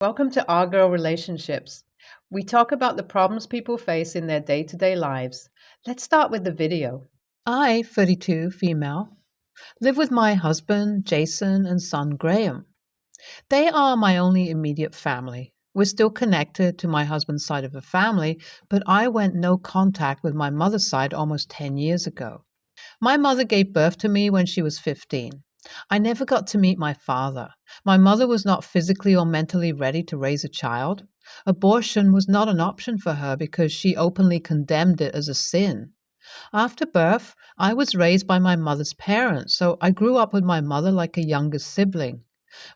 Welcome to Our Girl Relationships. We talk about the problems people face in their day to day lives. Let's start with the video. I, 32, female, live with my husband, Jason, and son, Graham. They are my only immediate family. We're still connected to my husband's side of the family, but I went no contact with my mother's side almost 10 years ago. My mother gave birth to me when she was 15. I never got to meet my father. My mother was not physically or mentally ready to raise a child. Abortion was not an option for her because she openly condemned it as a sin. After birth, I was raised by my mother's parents, so I grew up with my mother like a younger sibling.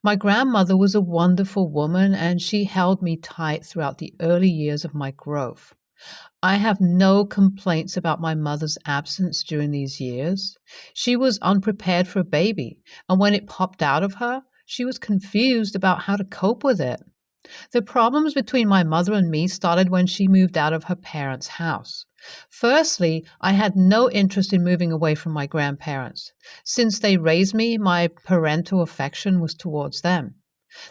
My grandmother was a wonderful woman and she held me tight throughout the early years of my growth. I have no complaints about my mother's absence during these years. She was unprepared for a baby, and when it popped out of her, she was confused about how to cope with it. The problems between my mother and me started when she moved out of her parents' house. Firstly, I had no interest in moving away from my grandparents. Since they raised me, my parental affection was towards them.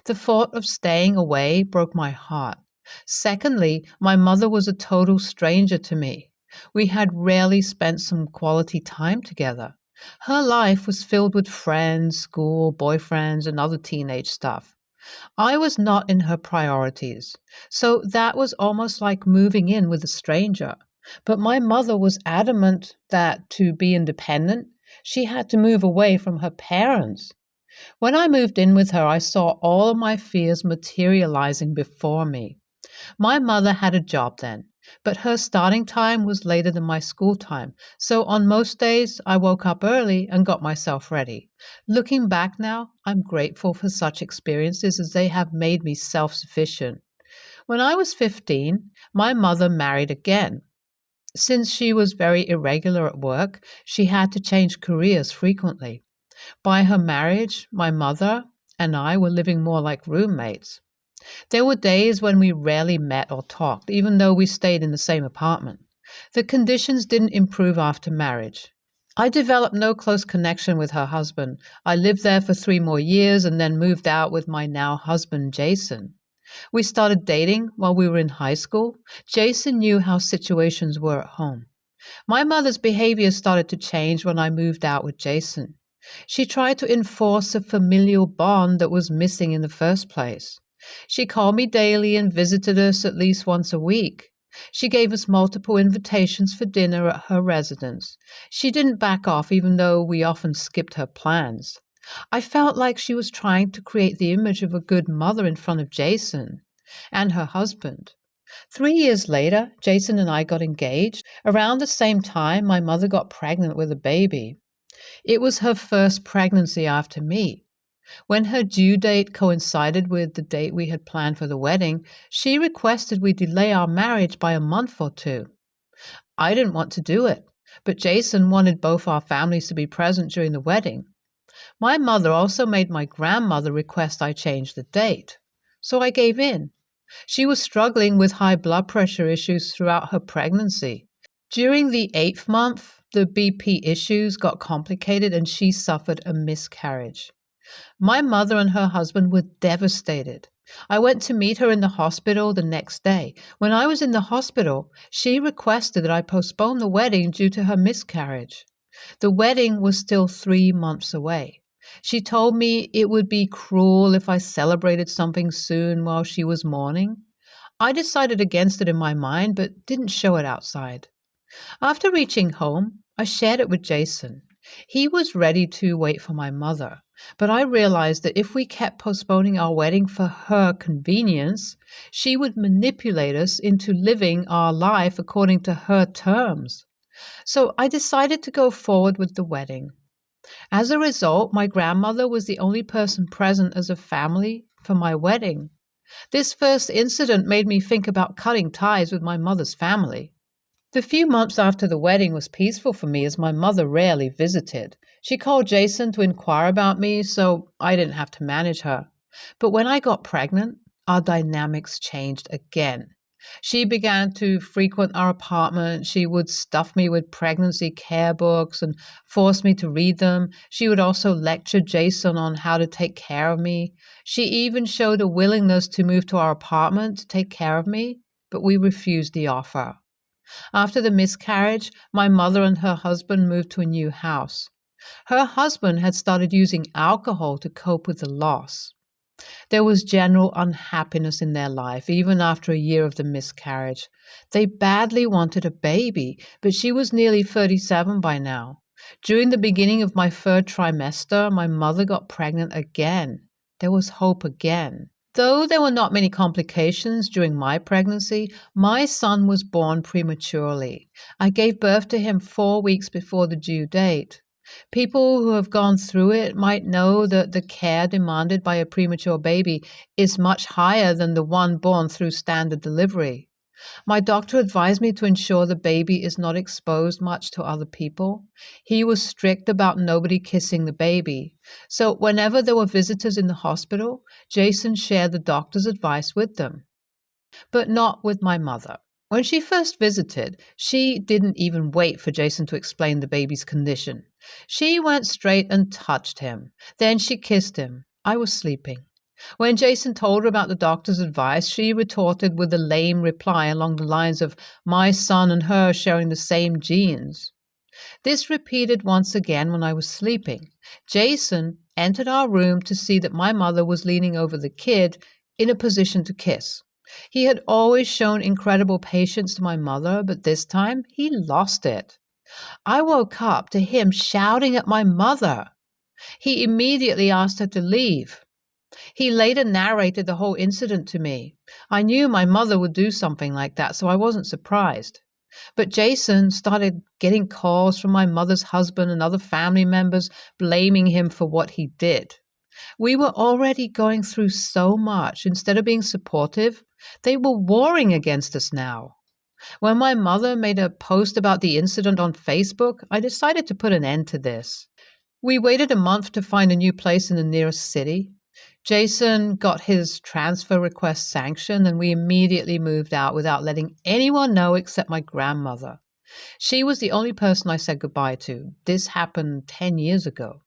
The thought of staying away broke my heart. Secondly, my mother was a total stranger to me. We had rarely spent some quality time together. Her life was filled with friends, school, boyfriends, and other teenage stuff. I was not in her priorities, so that was almost like moving in with a stranger. But my mother was adamant that to be independent, she had to move away from her parents. When I moved in with her, I saw all of my fears materializing before me. My mother had a job then, but her starting time was later than my school time, so on most days I woke up early and got myself ready. Looking back now, I'm grateful for such experiences as they have made me self-sufficient. When I was 15, my mother married again. Since she was very irregular at work, she had to change careers frequently. By her marriage, my mother and I were living more like roommates. There were days when we rarely met or talked, even though we stayed in the same apartment. The conditions didn't improve after marriage. I developed no close connection with her husband. I lived there for 3 more years and then moved out with my now husband, Jason. We started dating while we were in high school. Jason knew how situations were at home. My mother's behavior started to change when I moved out with Jason. She tried to enforce a familial bond that was missing in the first place. She called me daily and visited us at least once a week. She gave us multiple invitations for dinner at her residence. She didn't back off even though we often skipped her plans. I felt like she was trying to create the image of a good mother in front of Jason and her husband. 3 years later, Jason and I got engaged. Around the same time, my mother got pregnant with a baby. It was her first pregnancy after me. When her due date coincided with the date we had planned for the wedding, she requested we delay our marriage by a month or two. I didn't want to do it, but Jason wanted both our families to be present during the wedding. My mother also made my grandmother request I change the date, so I gave in. She was struggling with high blood pressure issues throughout her pregnancy. During the 8th month, the BP issues got complicated and she suffered a miscarriage. My mother and her husband were devastated. I went to meet her in the hospital the next day. When I was in the hospital, she requested that I postpone the wedding due to her miscarriage. The wedding was still 3 months away. She told me it would be cruel if I celebrated something soon while she was mourning. I decided against it in my mind, but didn't show it outside. After reaching home, I shared it with Jason. He was ready to wait for my mother, but I realized that if we kept postponing our wedding for her convenience, she would manipulate us into living our life according to her terms. So I decided to go forward with the wedding. As a result, my grandmother was the only person present as a family for my wedding. This first incident made me think about cutting ties with my mother's family. The few months after the wedding was peaceful for me as my mother rarely visited. She called Jason to inquire about me, so I didn't have to manage her. But when I got pregnant, our dynamics changed again. She began to frequent our apartment. She would stuff me with pregnancy care books and force me to read them. She would also lecture Jason on how to take care of me. She even showed a willingness to move to our apartment to take care of me, but we refused the offer. After the miscarriage, my mother and her husband moved to a new house. Her husband had started using alcohol to cope with the loss. There was general unhappiness in their life, even after a year of the miscarriage. They badly wanted a baby, but she was nearly 37 by now. During the beginning of my third trimester, my mother got pregnant again. There was hope again. Though there were not many complications during my pregnancy, my son was born prematurely. I gave birth to him 4 weeks before the due date. People who have gone through it might know that the care demanded by a premature baby is much higher than the one born through standard delivery. My doctor advised me to ensure the baby is not exposed much to other people. He was strict about nobody kissing the baby. So whenever there were visitors in the hospital, Jason shared the doctor's advice with them. But not with my mother. When she first visited, she didn't even wait for Jason to explain the baby's condition. She went straight and touched him. Then she kissed him. I was sleeping. When Jason told her about the doctor's advice, she retorted with a lame reply along the lines of, "My son and her sharing the same genes." This repeated once again when I was sleeping. Jason entered our room to see that my mother was leaning over the kid in a position to kiss. He had always shown incredible patience to my mother, but this time he lost it. I woke up to him shouting at my mother. He immediately asked her to leave. He later narrated the whole incident to me. I knew my mother would do something like that, so I wasn't surprised. But Jason started getting calls from my mother's husband and other family members blaming him for what he did. We were already going through so much. Instead of being supportive, they were warring against us now. When my mother made a post about the incident on Facebook, I decided to put an end to this. We waited a month to find a new place in the nearest city. Jason got his transfer request sanctioned, and we immediately moved out without letting anyone know except my grandmother. She was the only person I said goodbye to. This happened 10 years ago.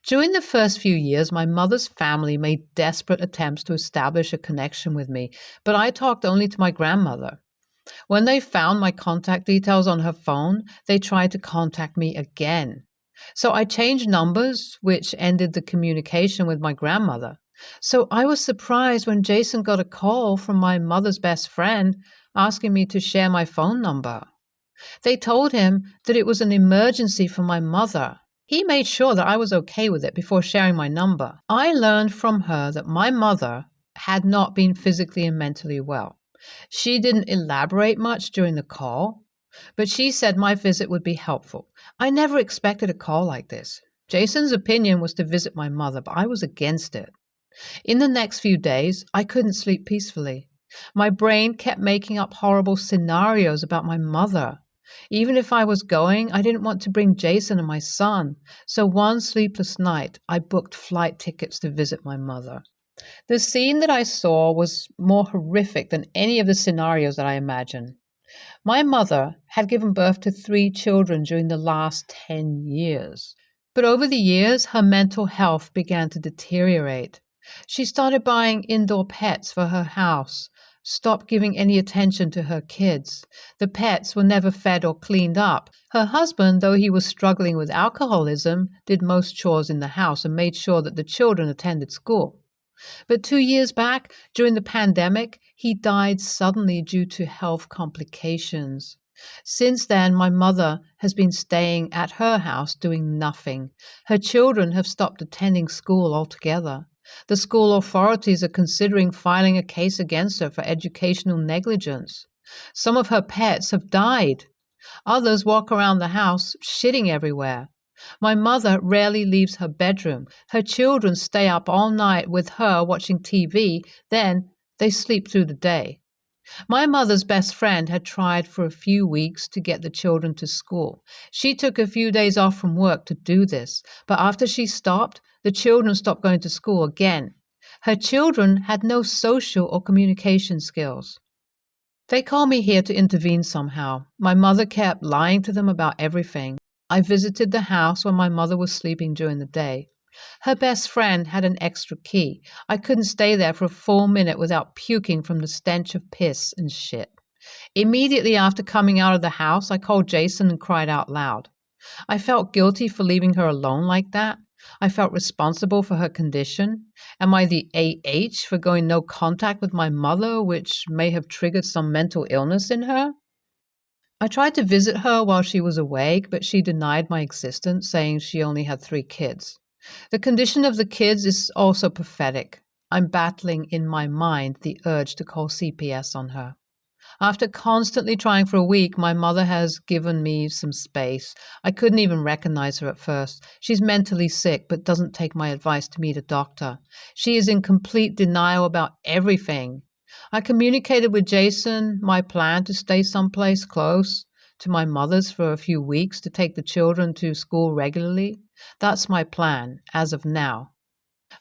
During the first few years, my mother's family made desperate attempts to establish a connection with me, but I talked only to my grandmother. When they found my contact details on her phone, they tried to contact me again. So I changed numbers, which ended the communication with my grandmother. So I was surprised when Jason got a call from my mother's best friend asking me to share my phone number. They told him that it was an emergency for my mother. He made sure that I was okay with it before sharing my number. I learned from her that my mother had not been physically and mentally well. She didn't elaborate much during the call, but she said my visit would be helpful. I never expected a call like this. Jason's opinion was to visit my mother, but I was against it. In the next few days, I couldn't sleep peacefully. My brain kept making up horrible scenarios about my mother. Even if I was going, I didn't want to bring Jason and my son. So one sleepless night, I booked flight tickets to visit my mother. The scene that I saw was more horrific than any of the scenarios that I imagined. My mother had given birth to 3 children during the last 10 years. But over the years, her mental health began to deteriorate. She started buying indoor pets for her house, stopped giving any attention to her kids. The pets were never fed or cleaned up. Her husband, though he was struggling with alcoholism, did most chores in the house and made sure that the children attended school. But 2 years back, during the pandemic, he died suddenly due to health complications. Since then, my mother has been staying at her house doing nothing. Her children have stopped attending school altogether. The school authorities are considering filing a case against her for educational negligence. Some of her pets have died. Others walk around the house shitting everywhere. My mother rarely leaves her bedroom. Her children stay up all night with her watching TV, then they sleep through the day. My mother's best friend had tried for a few weeks to get the children to school. She took a few days off from work to do this, but after she stopped, the children stopped going to school again. Her children had no social or communication skills. They called me here to intervene somehow. My mother kept lying to them about everything. I visited the house when my mother was sleeping during the day. Her best friend had an extra key. I couldn't stay there for a full minute without puking from the stench of piss and shit. Immediately after coming out of the house, I called Jason and cried out loud. I felt guilty for leaving her alone like that. I felt responsible for her condition. Am I the AH for going no contact with my mother, which may have triggered some mental illness in her? I tried to visit her while she was awake, but she denied my existence, saying she only had 3 kids. The condition of the kids is also pathetic. I'm battling in my mind the urge to call CPS on her. After constantly trying for a week, my mother has given me some space. I couldn't even recognize her at first. She's mentally sick, but doesn't take my advice to meet a doctor. She is in complete denial about everything. I communicated with Jason my plan to stay someplace close to my mother's for a few weeks to take the children to school regularly. That's my plan, as of now.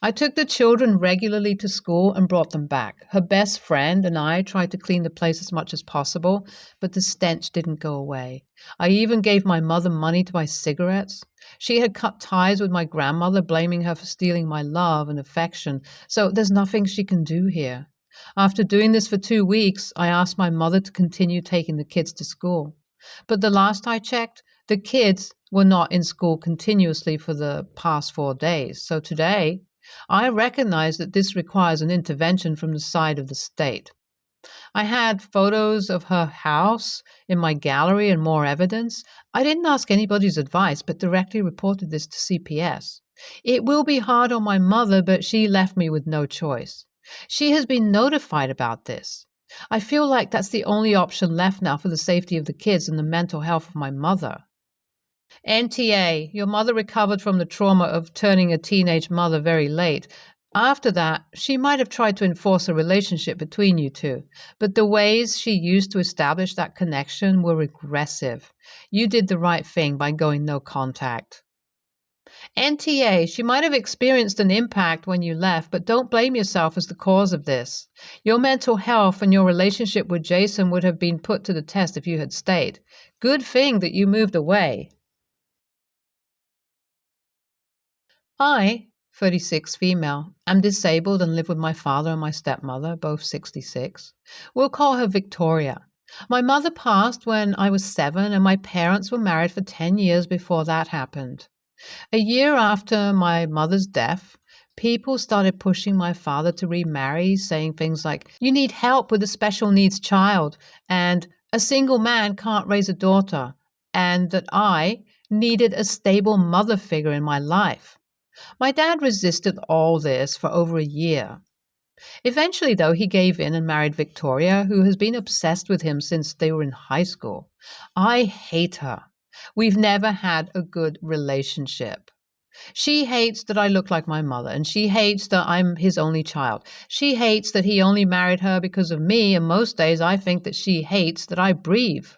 I took the children regularly to school and brought them back. Her best friend and I tried to clean the place as much as possible, but the stench didn't go away. I even gave my mother money to buy cigarettes. She had cut ties with my grandmother, blaming her for stealing my love and affection, so there's nothing she can do here. After doing this for 2 weeks, I asked my mother to continue taking the kids to school. But the last I checked, the kids were not in school continuously for the past 4 days. So today, I recognize that this requires an intervention from the side of the state. I had photos of her house in my gallery and more evidence. I didn't ask anybody's advice, but directly reported this to CPS. It will be hard on my mother, but she left me with no choice. She has been notified about this. I feel like that's the only option left now for the safety of the kids and the mental health of my mother. NTA, your mother recovered from the trauma of turning a teenage mother very late. After that, she might have tried to enforce a relationship between you two, but the ways she used to establish that connection were regressive. You did the right thing by going no contact. NTA, she might have experienced an impact when you left, but don't blame yourself as the cause of this. Your mental health and your relationship with Jason would have been put to the test if you had stayed. Good thing that you moved away. I, 36 female, am disabled and live with my father and my stepmother, both 66. We'll call her Victoria. My mother passed when I was 7 and my parents were married for 10 years before that happened. A year after my mother's death, people started pushing my father to remarry, saying things like, "You need help with a special needs child," and "A single man can't raise a daughter," and that I needed a stable mother figure in my life. My dad resisted all this for over a year. Eventually, though, he gave in and married Victoria, who has been obsessed with him since they were in high school. I hate her. We've never had a good relationship. She hates that I look like my mother, and she hates that I'm his only child. She hates that he only married her because of me, and most days I think that she hates that I breathe.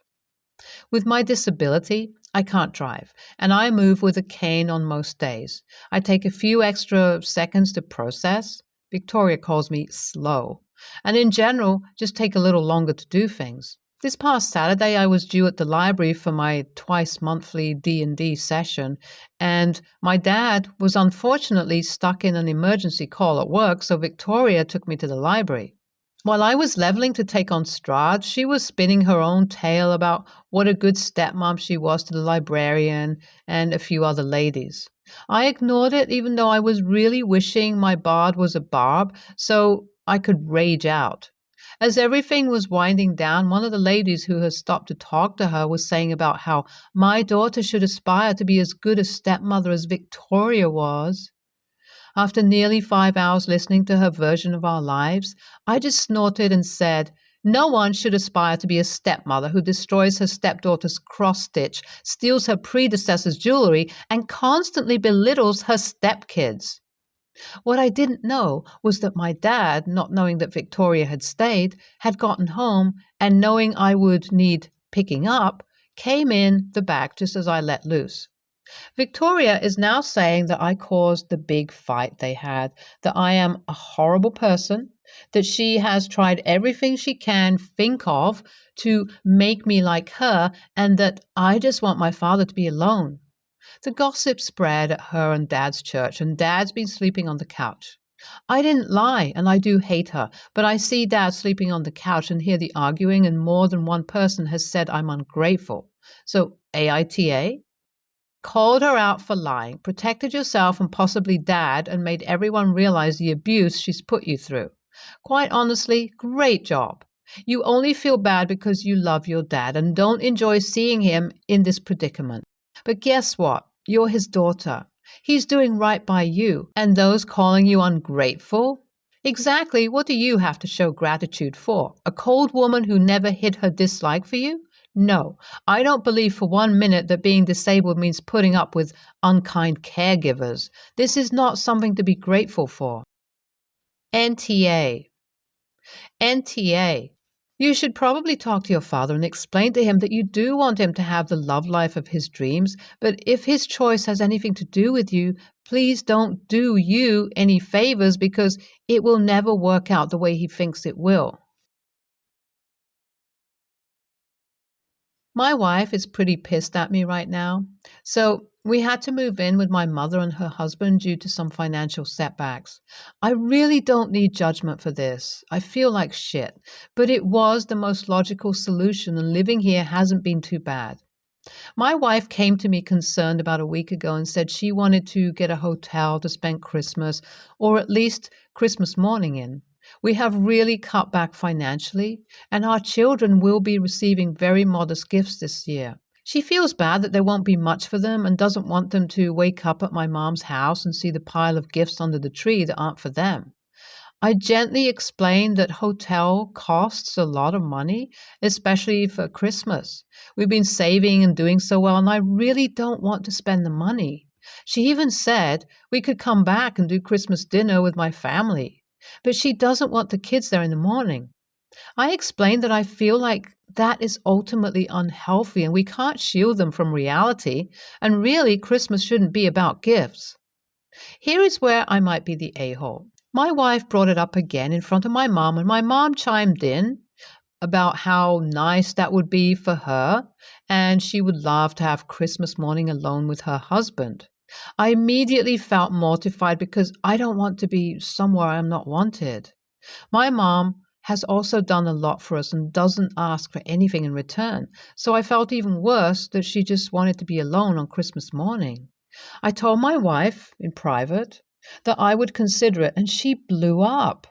With my disability, I can't drive, and I move with a cane on most days. I take a few extra seconds to process. Victoria calls me slow, and in general, just take a little longer to do things. This past Saturday, I was due at the library for my twice-monthly D&D session, and my dad was unfortunately stuck in an emergency call at work, so Victoria took me to the library. While I was leveling to take on Strahd, she was spinning her own tale about what a good stepmom she was to the librarian and a few other ladies. I ignored it even though I was really wishing my bard was a barb so I could rage out. As everything was winding down, one of the ladies who had stopped to talk to her was saying about how my daughter should aspire to be as good a stepmother as Victoria was. After nearly 5 hours listening to her version of our lives, I just snorted and said, "No one should aspire to be a stepmother who destroys her stepdaughter's cross-stitch, steals her predecessor's jewelry, and constantly belittles her stepkids." What I didn't know was that my dad, not knowing that Victoria had stayed, had gotten home, and knowing I would need picking up, came in the back just as I let loose. Victoria is now saying that I caused the big fight they had, that I am a horrible person, that she has tried everything she can think of to make me like her, and that I just want my father to be alone. The gossip spread at her and Dad's church, and Dad's been sleeping on the couch. I didn't lie, and I do hate her, but I see Dad sleeping on the couch and hear the arguing, and more than one person has said I'm ungrateful. So, AITA? Called her out for lying, protected yourself and possibly Dad, and made everyone realize the abuse she's put you through. Quite honestly, great job. You only feel bad because you love your dad and don't enjoy seeing him in this predicament. But guess what? You're his daughter. He's doing right by you. And those calling you ungrateful? Exactly what do you have to show gratitude for? A cold woman who never hid her dislike for you? No, I don't believe for 1 minute that being disabled means putting up with unkind caregivers. This is not something to be grateful for. NTA. NTA. You should probably talk to your father and explain to him that you do want him to have the love life of his dreams, but if his choice has anything to do with you, please don't do you any favors because it will never work out the way he thinks it will. My wife is pretty pissed at me right now. So we had to move in with my mother and her husband due to some financial setbacks. I really don't need judgment for this. I feel like shit, but it was the most logical solution and living here hasn't been too bad. My wife came to me concerned about a week ago and said she wanted to get a hotel to spend Christmas, or at least Christmas morning in. We have really cut back financially, and our children will be receiving very modest gifts this year. She feels bad that there won't be much for them and doesn't want them to wake up at my mom's house and see the pile of gifts under the tree that aren't for them. I gently explained that hotel costs a lot of money, especially for Christmas. We've been saving and doing so well, and I really don't want to spend the money. She even said we could come back and do Christmas dinner with my family, but she doesn't want the kids there in the morning. I explained that I feel like that is ultimately unhealthy and we can't shield them from reality, and really Christmas shouldn't be about gifts. Here is where I might be the a-hole. My wife brought it up again in front of my mom, and my mom chimed in about how nice that would be for her, and she would love to have Christmas morning alone with her husband. I immediately felt mortified because I don't want to be somewhere I'm not wanted. My mom has also done a lot for us and doesn't ask for anything in return, so I felt even worse that she just wanted to be alone on Christmas morning. I told my wife, in private, that I would consider it, and she blew up.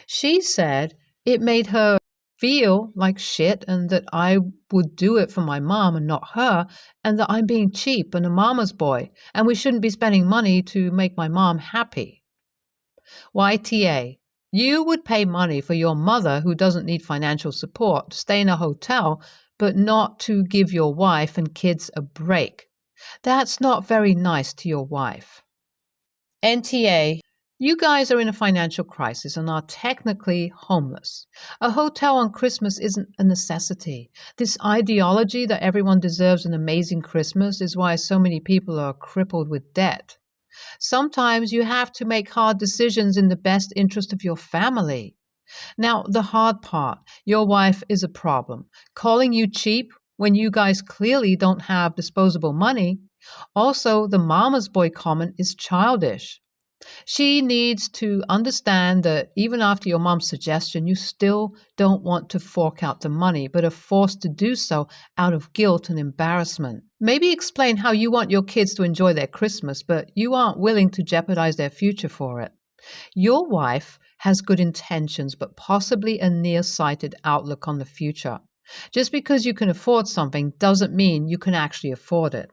She said it made her feel like shit and that I would do it for my mom and not her, and that I'm being cheap and a mama's boy, and we shouldn't be spending money to make my mom happy. YTA. You would pay money for your mother who doesn't need financial support to stay in a hotel, but not to give your wife and kids a break. That's not very nice to your wife. NTA. You guys are in a financial crisis and are technically homeless. A hotel on Christmas isn't a necessity. This ideology that everyone deserves an amazing Christmas is why so many people are crippled with debt. Sometimes you have to make hard decisions in the best interest of your family. Now, the hard part, your wife is a problem. Calling you cheap when you guys clearly don't have disposable money. Also, the mama's boy comment is childish. She needs to understand that even after your mom's suggestion, you still don't want to fork out the money, but are forced to do so out of guilt and embarrassment. Maybe explain how you want your kids to enjoy their Christmas, but you aren't willing to jeopardize their future for it. Your wife has good intentions, but possibly a nearsighted outlook on the future. Just because you can afford something doesn't mean you can actually afford it.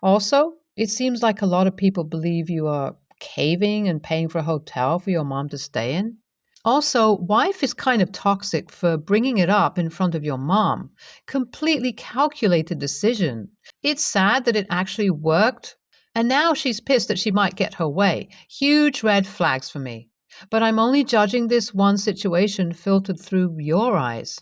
Also, it seems like a lot of people believe you are caving and paying for a hotel for your mom to stay in. Also, wife is kind of toxic for bringing it up in front of your mom. Completely calculated decision. It's sad that it actually worked, and now she's pissed that she might get her way. Huge red flags for me. But I'm only judging this one situation filtered through your eyes.